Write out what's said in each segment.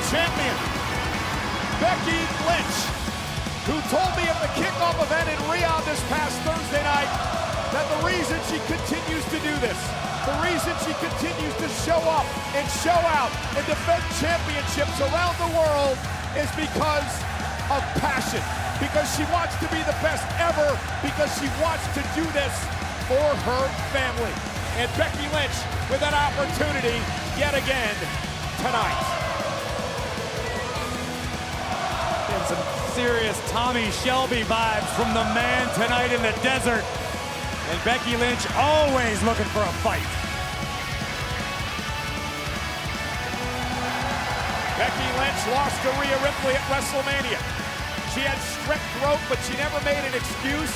champion, Becky Lynch, who told me at the kickoff event in Riyadh this past Thursday night that the reason she continues to do this, the reason she continues to show up and show out and defend championships around the world is because of passion, because she wants to be the best ever, because she wants to do this for her family. And Becky Lynch with an opportunity yet again tonight. Getting some serious Tommy Shelby vibes from the man tonight in the desert. And Becky Lynch always looking for a fight. Becky Lynch lost to Rhea Ripley at WrestleMania. She had strep throat, but she never made an excuse.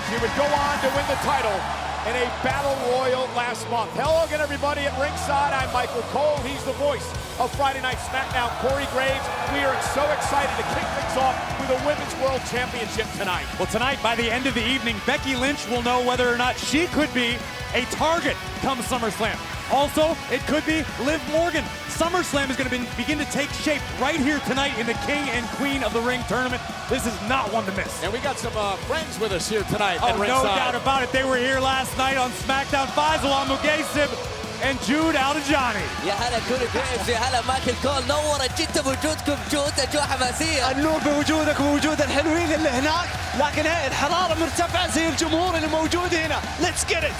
She would go on to win the title in a battle royal last month. Hello again, everybody at ringside. I'm Michael Cole. He's the voice of Friday Night SmackDown, Corey Graves. We are so excited to kick things off with a Women's World Championship tonight. Well, tonight, by the end of the evening, Becky Lynch will know whether or not she could be a target come SummerSlam. Also, it could be Liv Morgan. SummerSlam is going to begin to take shape right here tonight in the King and Queen of the Ring tournament. This is not one to miss. And we got some friends with us here tonight at no ringside. doubt about it. They were here last night on SmackDown. Faisal Al-Mugaysib and Jude Al-Jani. يا هلا كوري جريفز، يا هلا مايكل كول. نورت جدا بوجودكم. جود أجواء حماسية. النور بوجودك ووجود الحلوين اللي هناك، لكن هي الحرارة مرتفعة زي الجمهور اللي موجود هنا. Let's get it.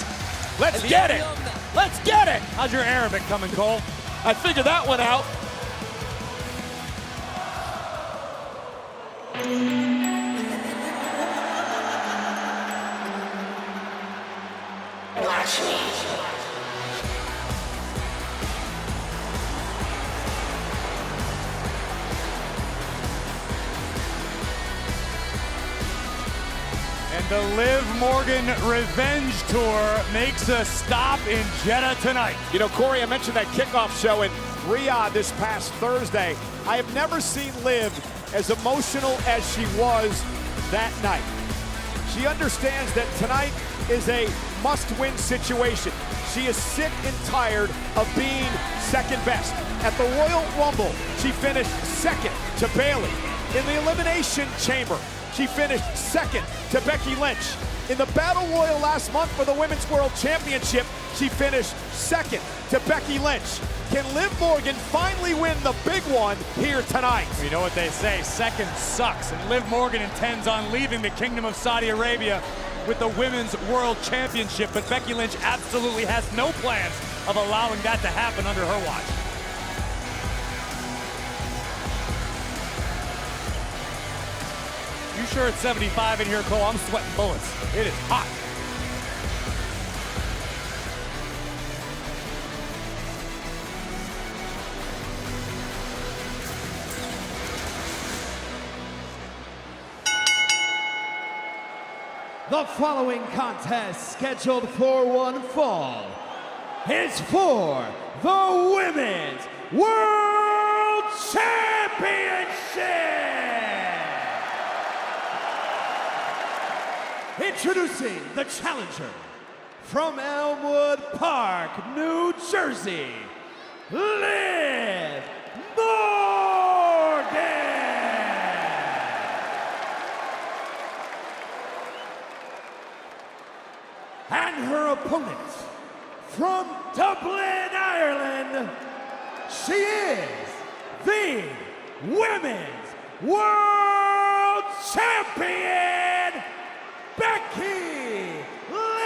Let's get it. Let's get it. How's your Arabic coming, Cole? I figured that one out. Watch me. And the Liv Morgan Revenge Tour makes a stop in Jeddah tonight. You know, Corey, I mentioned that kickoff show in Riyadh this past Thursday. I have never seen Liv as emotional as she was that night. She understands that tonight is a must-win situation. She is sick and tired of being second best. At the Royal Rumble, she finished second to Bayley. In the Elimination Chamber, she finished second to Becky Lynch. In the Battle Royal last month for the Women's World Championship, she finished second to Becky Lynch. Can Liv Morgan finally win the big one here tonight? You know what they say, second sucks. And Liv Morgan intends on leaving the Kingdom of Saudi Arabia with the Women's World Championship, but Becky Lynch absolutely has no plans of allowing that to happen under her watch. You sure it's 75 in here, Cole? I'm sweating bullets. It is hot. The following contest, scheduled for one fall, is for the Women's World Championship! Introducing the challenger from Elmwood Park, New Jersey, Liv Morgan! And her opponent from Dublin, Ireland, she is the Women's World Champion, Becky Lynch!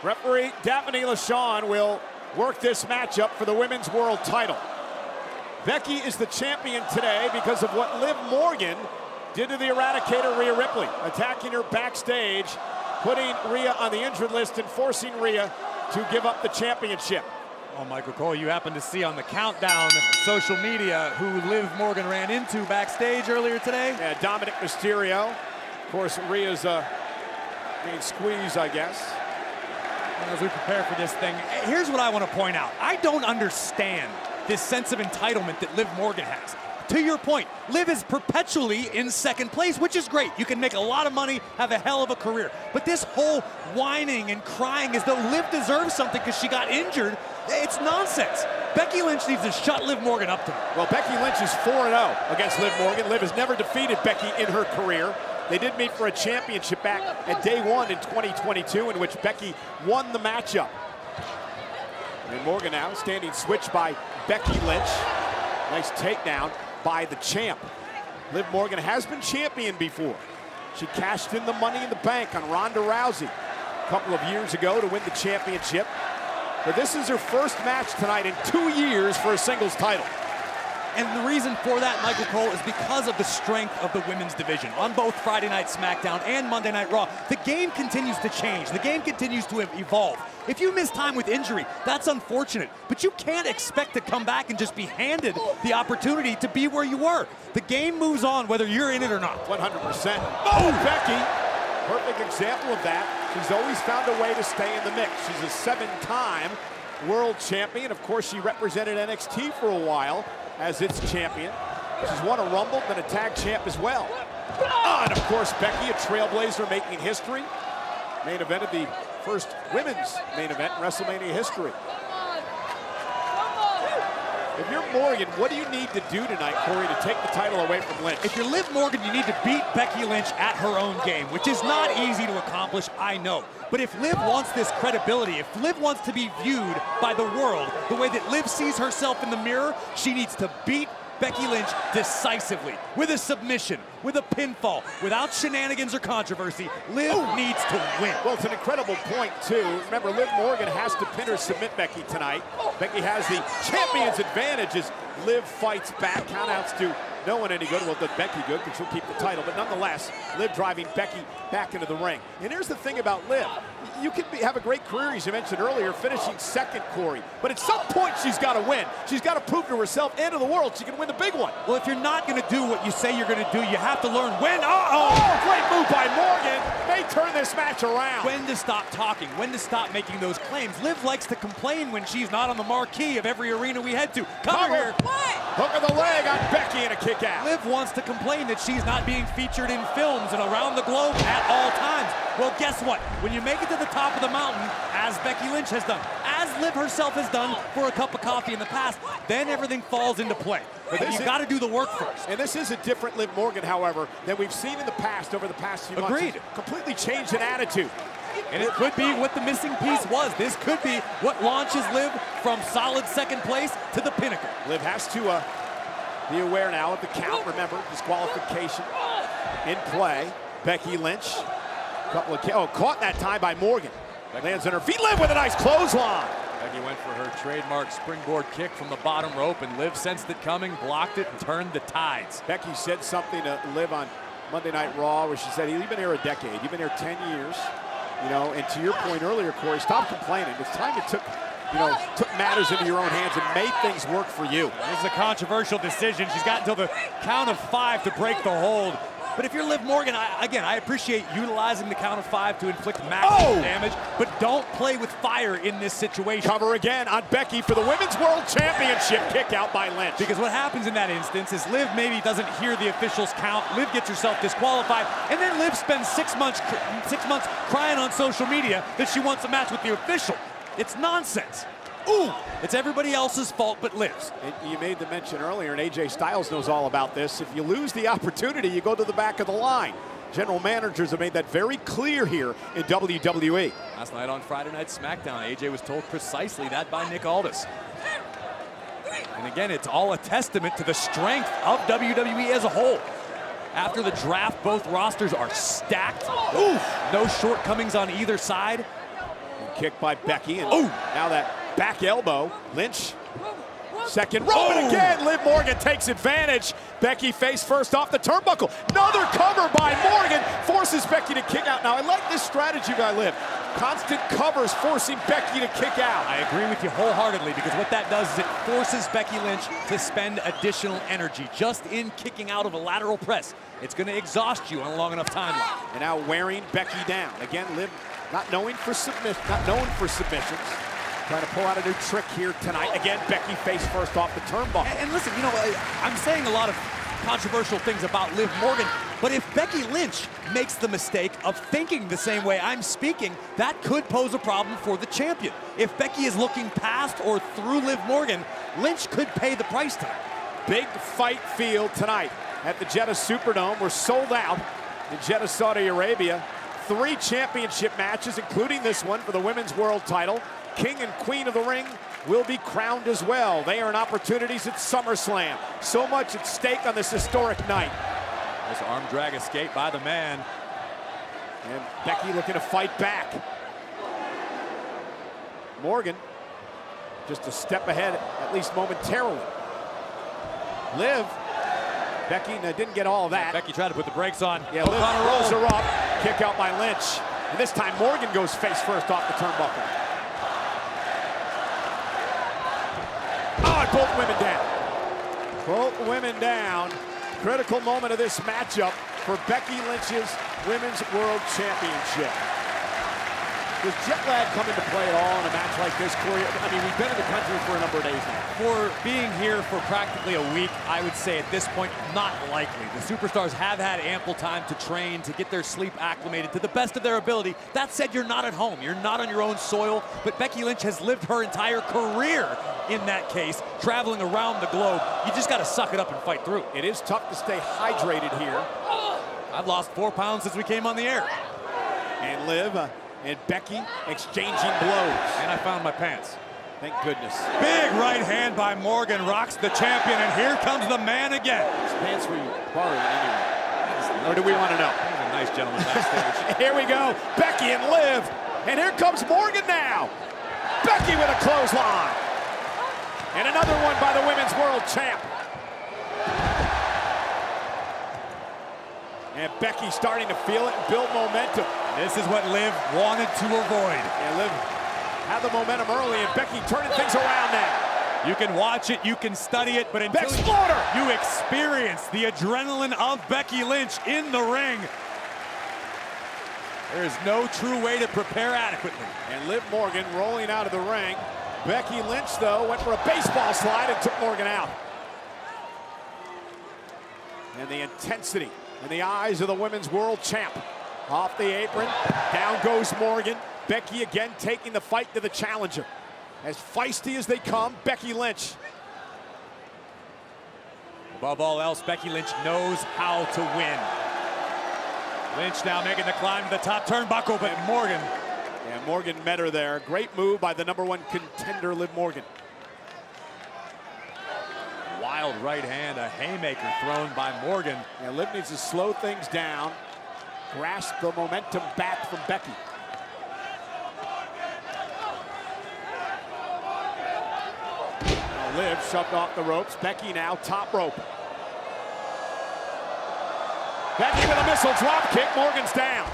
Referee Daphne LaShawn will work this matchup for the Women's World title. Becky is the champion today because of what Liv Morgan did to the Eradicator Rhea Ripley, attacking her backstage, putting Rhea on the injured list and forcing Rhea to give up the championship. Oh, Michael Cole, you happen to see on the countdown social media who Liv Morgan ran into backstage earlier today? Yeah, Dominic Mysterio. Of course, Rhea's being squeezed, I guess. As we prepare for this thing, here's what I want to point out. I don't understand this sense of entitlement that Liv Morgan has. to your point, Liv is perpetually in second place, which is great. You can make a lot of money, have a hell of a career. But this whole whining and crying as though Liv deserves something because she got injured, it's nonsense. Becky Lynch needs to shut Liv Morgan up to her. Well, Becky Lynch is 4-0 against Liv Morgan. Liv has never defeated Becky in her career. They did meet for a championship back at day one in 2022, in which Becky won the matchup. And Morgan now standing switch by Becky Lynch. Nice takedown by the champ. Liv Morgan has been champion before. She cashed in the Money in the Bank on Ronda Rousey a couple of years ago to win the championship. But this is her first match tonight in 2 years for a singles title. And the reason for that, Michael Cole, is because of the strength of the women's division. On both Friday Night SmackDown and Monday Night Raw, the game continues to change. The game continues to evolve. If you miss time with injury, that's unfortunate. But you can't expect to come back and just be handed the opportunity to be where you were. The game moves on whether you're in it or not. 100%. Oh, Becky! Perfect example of that. She's always found a way to stay in the mix. She's a 7-time world champion. Of course, she represented NXT for a while as its champion. She's won a Rumble, been a tag champ as well. And of course, Becky, a trailblazer making history. Main event of the first women's main event in WrestleMania history. If you're Morgan, what do you need to do tonight, Corey, to take the title away from Lynch? If you're Liv Morgan, you need to beat Becky Lynch at her own game, which is not easy to accomplish, I know. But if Liv wants this credibility, if Liv wants to be viewed by the world the way that Liv sees herself in the mirror, she needs to beat Becky Lynch decisively, with a submission, with a pinfall, without shenanigans or controversy. Liv needs to win. Well, it's an incredible point, too. Remember, Liv Morgan has to pin or submit Becky tonight. Becky has the champion's advantage as Liv fights back. Countouts do no one any good. Well, did Becky good because she'll keep the title. But nonetheless, Liv driving Becky back into the ring. And here's the thing about Liv. You can have a great career, as you mentioned earlier, finishing second, Corey. But at some point, she's got to win. She's got to prove to herself and to the world she can win the big one. Well, if you're not going to do what you say you're going to do, you have to learn when. Oh, great move by Morgan. They turn this match around. When to stop talking, when to stop making those claims. Liv likes to complain when she's not on the marquee of every arena we head to. Cover here. Hook of the leg on Becky and a kick out. Liv wants to complain that she's not being featured in films and around the globe at all times. Well, guess what? When you make it to the top of the mountain, as Becky Lynch has done, as Liv herself has done for a cup of coffee in the past, then everything falls into play. But you got to do the work first. And this is a different Liv Morgan, however, than we've seen in the past over the past few months. Agreed. Completely changed in attitude. And it could be what the missing piece was. This could be what launches Liv from solid second place to the pinnacle. Liv has to be aware now of the count. Remember, disqualification in play. Becky Lynch, caught that time by Morgan. Lands on her feet. Liv with a nice clothesline. Becky went for her trademark springboard kick from the bottom rope, and Liv sensed it coming, blocked it, and turned the tides. Becky said something to Liv on Monday Night Raw where she said, you've been here a decade. You've been here 10 years. And to your point earlier, Corey, stop complaining. It's time you took matters into your own hands and made things work for you. This is a controversial decision. She's got until the count of 5 to break the hold. But if you're Liv Morgan, I appreciate utilizing the count of 5 to inflict maximum damage, but don't play with fire in this situation. Cover again on Becky for the Women's World Championship. Kick out by Lynch. Because what happens in that instance is Liv maybe doesn't hear the officials count. Liv gets herself disqualified, and then Liv spends 6 months crying on social media that she wants a match with the official. It's nonsense. It's everybody else's fault but Liv's. And you made the mention earlier, and AJ Styles knows all about this. If you lose the opportunity, you go to the back of the line. General managers have made that very clear here in WWE. Last night on Friday Night SmackDown, AJ was told precisely that by Nick Aldis. And again, it's all a testament to the strength of WWE as a whole. After the draft, both rosters are stacked. No shortcomings on either side. Kick by Becky, and now that back elbow. Lynch, second row, and again, Liv Morgan takes advantage. Becky face first off the turnbuckle. Another cover by Morgan, forces Becky to kick out. Now, I like this strategy by Liv. Constant covers forcing Becky to kick out. I agree with you wholeheartedly, because what that does is it forces Becky Lynch to spend additional energy just in kicking out of a lateral press. It's going to exhaust you on a long enough timeline. And now wearing Becky down. Again, Liv not known for submissions. Trying to pull out a new trick here tonight. Again, Becky face first off the turnbuckle. And listen, you know, I'm saying a lot of controversial things about Liv Morgan, but if Becky Lynch makes the mistake of thinking the same way I'm speaking, that could pose a problem for the champion. If Becky is looking past or through Liv Morgan, Lynch could pay the price tag. Big fight field tonight at the Jeddah Superdome. We're sold out in Jeddah, Saudi Arabia. 3 championship matches, including this one for the Women's World title. King and Queen of the Ring will be crowned as well. They earn opportunities at SummerSlam. So much at stake on this historic night. This arm drag escape by the man. And Becky looking to fight back. Morgan just a step ahead, at least momentarily. Liv, Becky didn't get all of that. Becky tried to put the brakes on. Yeah, Liv rolls her up. Kick out by Lynch. And this time Morgan goes face first off the turnbuckle. Oh, and both women down. Both women down. Critical moment of this matchup for Becky Lynch's Women's World Championship. Does jet lag come into play at all in a match like this, Corey? I mean, we've been in the country for a number of days now. For being here for practically a week, I would say at this point, not likely. The superstars have had ample time to train, to get their sleep acclimated to the best of their ability. That said, you're not at home. You're not on your own soil, but Becky Lynch has lived her entire career in that case, traveling around the globe. You just got to suck it up and fight through. It is tough to stay hydrated here. I've lost 4 pounds since we came on the air. And Liv and Becky exchanging blows. And I found my pants. Thank goodness. Big right hand by Morgan, rocks the champion, and here comes the man again. His pants were borrowed anyway. Or do we want to know? He's a nice gentleman backstage. Here we go, Becky and Liv. And here comes Morgan now. Becky with a clothesline. And another one by the Women's World Champ. And Becky starting to feel it and build momentum. This is what Liv wanted to avoid. And Liv had the momentum early, and Becky turning things around now. You can watch it, you can study it, but until you experience the adrenaline of Becky Lynch in the ring, there is no true way to prepare adequately. And Liv Morgan rolling out of the ring. Becky Lynch, though, went for a baseball slide and took Morgan out. And the intensity in the eyes of the Women's World Champ. Off the apron, down goes Morgan. Becky again taking the fight to the challenger. As feisty as they come, Becky Lynch. Above all else, Becky Lynch knows how to win. Lynch now making the climb to the top turnbuckle, but Morgan. Yeah, Morgan met her there. Great move by the #1 contender, Liv Morgan. Wild right hand, a haymaker thrown by Morgan. Yeah, Liv needs to slow things down, grasp the momentum back from Becky. Now Liv shoved off the ropes. Becky now top rope. Becky with a missile drop kick. Morgan's down.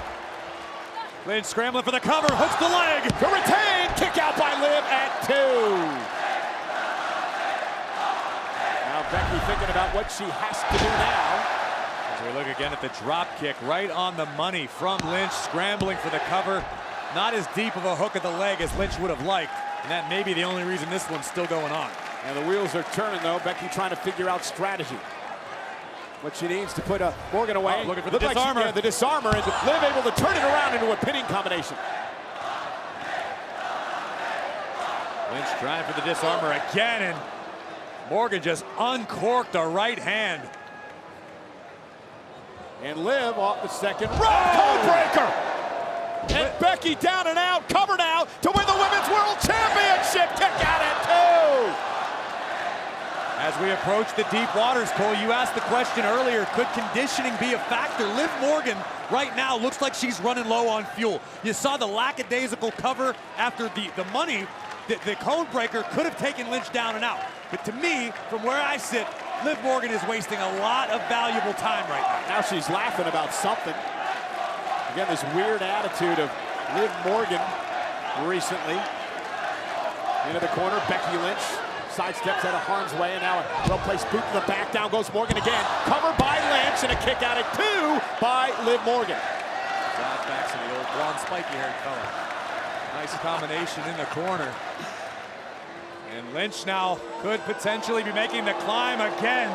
Lynch scrambling for the cover, hooks the leg. To retain, kick out by Liv at 2. Becky thinking about what she has to do now. As we look again at the drop kick, right on the money from Lynch, scrambling for the cover. Not as deep of a hook at the leg as Lynch would have liked, and that may be the only reason this one's still going on. And the wheels are turning, though. Becky trying to figure out strategy. What she needs to put Morgan away. Oh, looking for the disarmer. Like the disarmer, and Liv able to turn it around into a pinning combination. Lynch trying for the disarmer again, and Morgan just uncorked a right hand. And Liv off the second rope. Code breaker. And Becky down and out, covered out to win the Women's World Championship. Kick out at 2. As we approach the deep waters, Cole, you asked the question earlier, could conditioning be a factor? Liv Morgan right now looks like she's running low on fuel. You saw the lackadaisical cover after the money. The code breaker could have taken Lynch down and out. But to me, from where I sit, Liv Morgan is wasting a lot of valuable time right now. Now she's laughing about something. Again, this weird attitude of Liv Morgan recently. Into the corner, Becky Lynch sidesteps out of harm's way, and now a well-placed boot to the back. Down goes Morgan again. Covered by Lynch, and a kick out at 2 by Liv Morgan. Flashbacks to the old blonde spiky-haired fella. Nice combination in the corner. And Lynch now could potentially be making the climb again.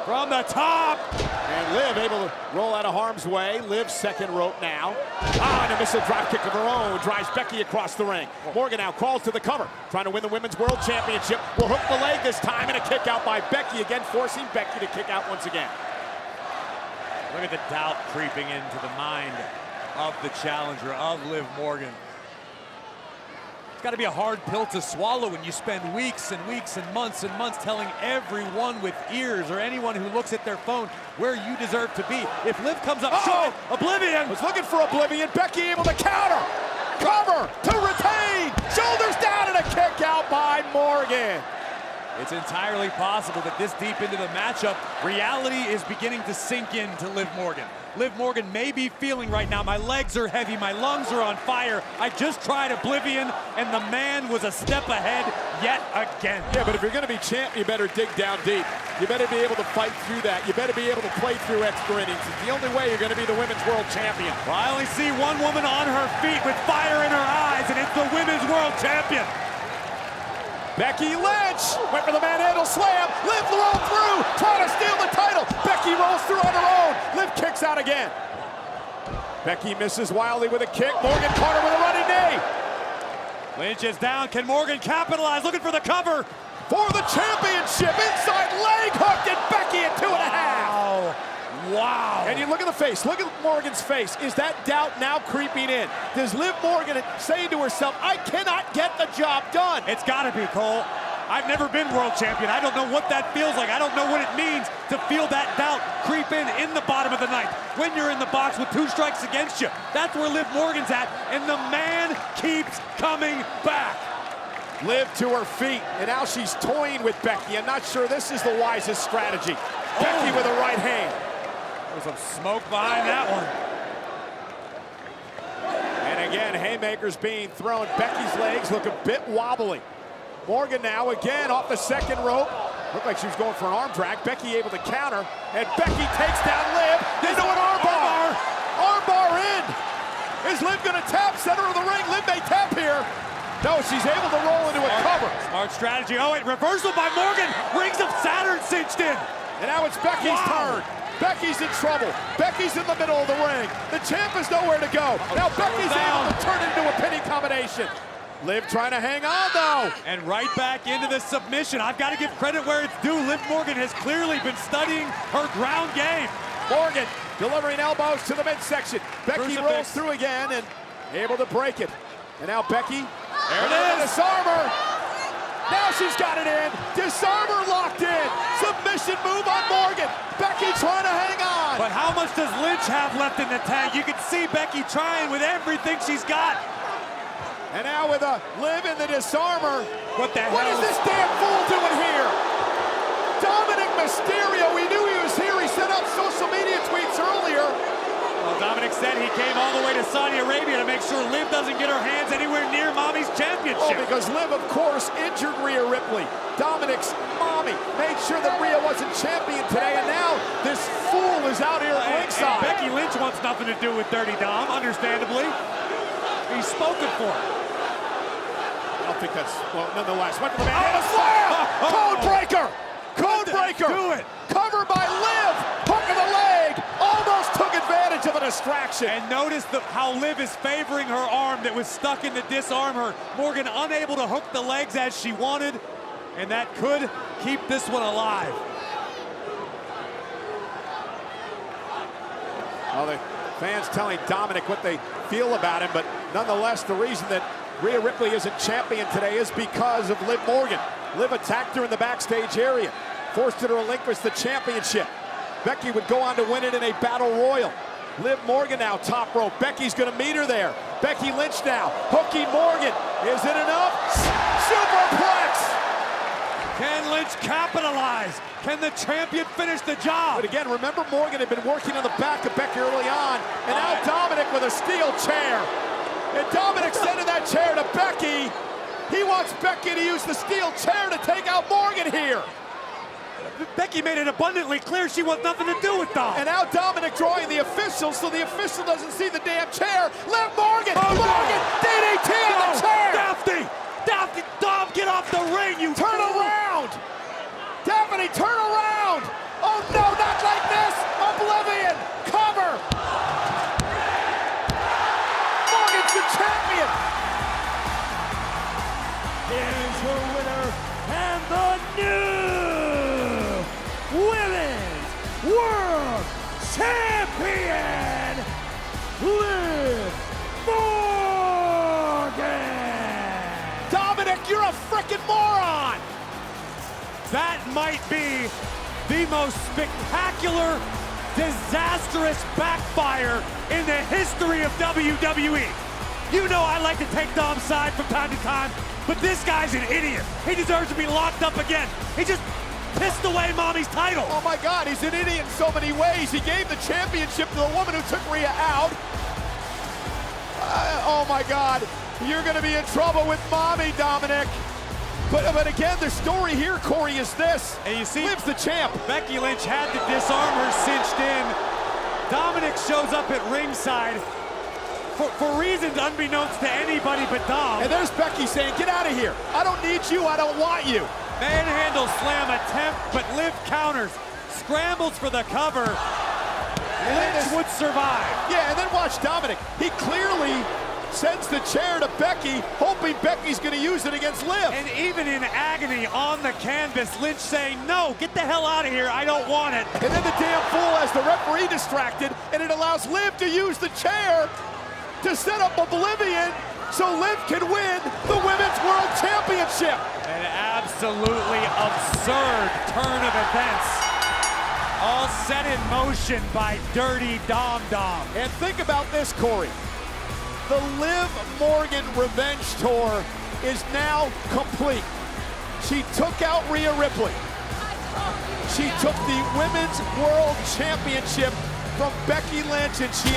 From the top. And Liv able to roll out of harm's way. Liv's second rope now. And a missile drop kick of her own drives Becky across the ring. Morgan now crawls to the cover, trying to win the Women's World Championship. Will hook the leg this time, and a kick out by Becky again, forcing Becky to kick out once again. Look at the doubt creeping into the mind of the challenger, of Liv Morgan. It's got to be a hard pill to swallow when you spend weeks and weeks and months telling everyone with ears or anyone who looks at their phone where you deserve to be. If Liv comes up short, Oblivion was looking for Oblivion. Becky able to counter. Cover to retain. Shoulders down and a kick out by Morgan. It's entirely possible that this deep into the matchup, reality is beginning to sink in to Liv Morgan. Liv Morgan may be feeling right now, my legs are heavy, my lungs are on fire. I just tried Oblivion, and the man was a step ahead yet again. Yeah, but if you're going to be champ, you better dig down deep. You better be able to fight through that. You better be able to play through extra innings. It's the only way you're going to be the Women's World Champion. Well, I only see one woman on her feet with fire in her eyes, and it's the Women's World Champion. Becky Lynch went for the manhandle slam. Liv rolled through, trying to steal the title. Becky rolls through on her own. Liv kicks out again. Becky misses wildly with a kick. Morgan caught her with a running knee. Lynch is down. Can Morgan capitalize? Looking for the cover. For the championship. Inside leg hook, and Becky at 2.5. Wow. And you look at the face. Look at Morgan's face. Is that doubt now creeping in? Does Liv Morgan say to herself, I cannot get the job done? It's got to be, Cole. I've never been world champion. I don't know what that feels like. I don't know what it means to feel that doubt creep in the bottom of the ninth. When you're in the box with 2 strikes against you, that's where Liv Morgan's at, and the man keeps coming back. Liv to her feet, and now she's toying with Becky. I'm not sure this is the wisest strategy. Becky with a right hand. There's some smoke behind that one. And again, haymakers being thrown. Becky's legs look a bit wobbly. Morgan now again off the second rope. Looked like she was going for an arm drag. Becky able to counter, and Becky takes down Liv into an armbar. Armbar in. Is Liv going to tap? Center of the ring. Liv may tap here. No, she's able to roll into a cover. Smart strategy. Oh, wait, reversal by Morgan. Rings of Saturn cinched in. And now it's Becky's turn. Becky's in trouble. Becky's in the middle of the ring. The champ is nowhere to go. Now Becky's able to turn it into a pinning combination. Liv trying to hang on, though. And right back into the submission. I've got to give credit where it's due. Liv Morgan has clearly been studying her ground game. Morgan delivering elbows to the midsection. Becky rolls through again and able to break it. And now Becky. There it is. Disarmer. Now she's got it in. Disarmer locked in. Submission move on Morgan. Becky trying to hang on. But how much does Lynch have left in the tank? You can see Becky trying with everything she's got. And now with a Liv in the disarmer. What the hell? What is this damn fool doing here? Dominic Mysterio, we knew he was here. He sent out social media tweets earlier. Well, Dominic said he came all the way to Saudi Arabia to make sure Liv doesn't get her hands anywhere near Mommy's championship. Oh, because Liv, of course, injured Rhea Ripley. Dominic's mommy made sure that Rhea wasn't champion today, and now this fool is out here at ringside. And Becky Lynch wants nothing to do with Dirty Dom, understandably. He's spoken for. I don't think that's, well, nonetheless. Went for the man. Slam! Code breaker! Code breaker! Do it! Cover by Liv! Hook of the leg! Almost took advantage of a distraction. And notice how Liv is favoring her arm that was stuck in the disarm her. Morgan unable to hook the legs as she wanted, and that could keep this one alive. Well, the fans telling Dominic what they feel about him, but nonetheless, the reason that Rhea Ripley isn't champion today is because of Liv Morgan. Liv attacked her in the backstage area, forced her to relinquish the championship. Becky would go on to win it in a battle royal. Liv Morgan now top rope. Becky's gonna meet her there. Becky Lynch now, hooking Morgan. Is it enough? Superplex! Can Lynch capitalize? Can the champion finish the job? But again, remember Morgan had been working on the back of Becky early on, and now Dominic with a steel chair. And Dominic sending that chair to Becky. He wants Becky to use the steel chair to take out Morgan here. Becky made it abundantly clear she wants nothing to do with Dom. And now Dominic drawing the official so the official doesn't see the damn chair. Liv Morgan! Oh, Morgan! no. DDT on the chair! Dafty! Dom ring, you turn around! Daphne, turn around! Oh no, not like this! Oblivion! Cover! Morgan's the champion! Here's your winner and the new Women's World Champion, Liv Morgan! Dominic, you're a frickin' moron! That might be the most spectacular, disastrous backfire in the history of WWE. You know I like to take Dom's side from time to time, but this guy's an idiot. He deserves to be locked up again. He just pissed away Mommy's title. Oh my God, he's an idiot in so many ways. He gave the championship to the woman who took Rhea out. Oh my God, you're gonna be in trouble with Mommy, Dominic. But again, the story here, Corey, is this. And you see, Liv's the champ. Becky Lynch had to disarm her cinched in. Dominic shows up at ringside for reasons unbeknownst to anybody but Dom. And there's Becky saying, get out of here. I don't need you, I don't want you. Manhandle slam attempt, but Liv counters. Scrambles for the cover. Lynch would survive. Yeah, and then watch Dominic. He clearly sends the chair to Becky, hoping Becky's gonna use it against Liv. And even in agony on the canvas, Lynch saying, no, get the hell out of here, I don't want it. And then the damn fool has the referee distracted, and it allows Liv to use the chair to set up Oblivion so Liv can win the Women's World Championship. An absolutely absurd turn of events. All set in motion by Dirty Dom Dom. And think about this, Corey. The Liv Morgan Revenge Tour is now complete. She took out Rhea Ripley. She took the Women's World Championship from Becky Lynch, and she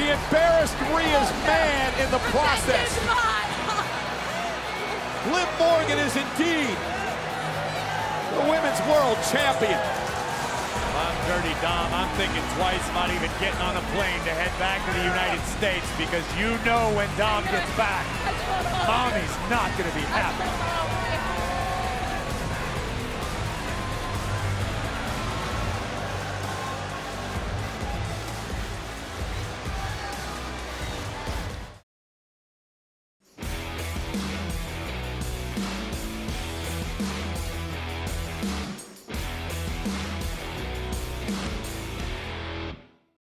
embarrassed Rhea's man in the process. Liv Morgan is indeed the Women's World Champion. I'm Dirty Dom. I'm thinking twice about even getting on a plane to head back to the United States, because you know when Dom gets back, Mommy's not going to be happy.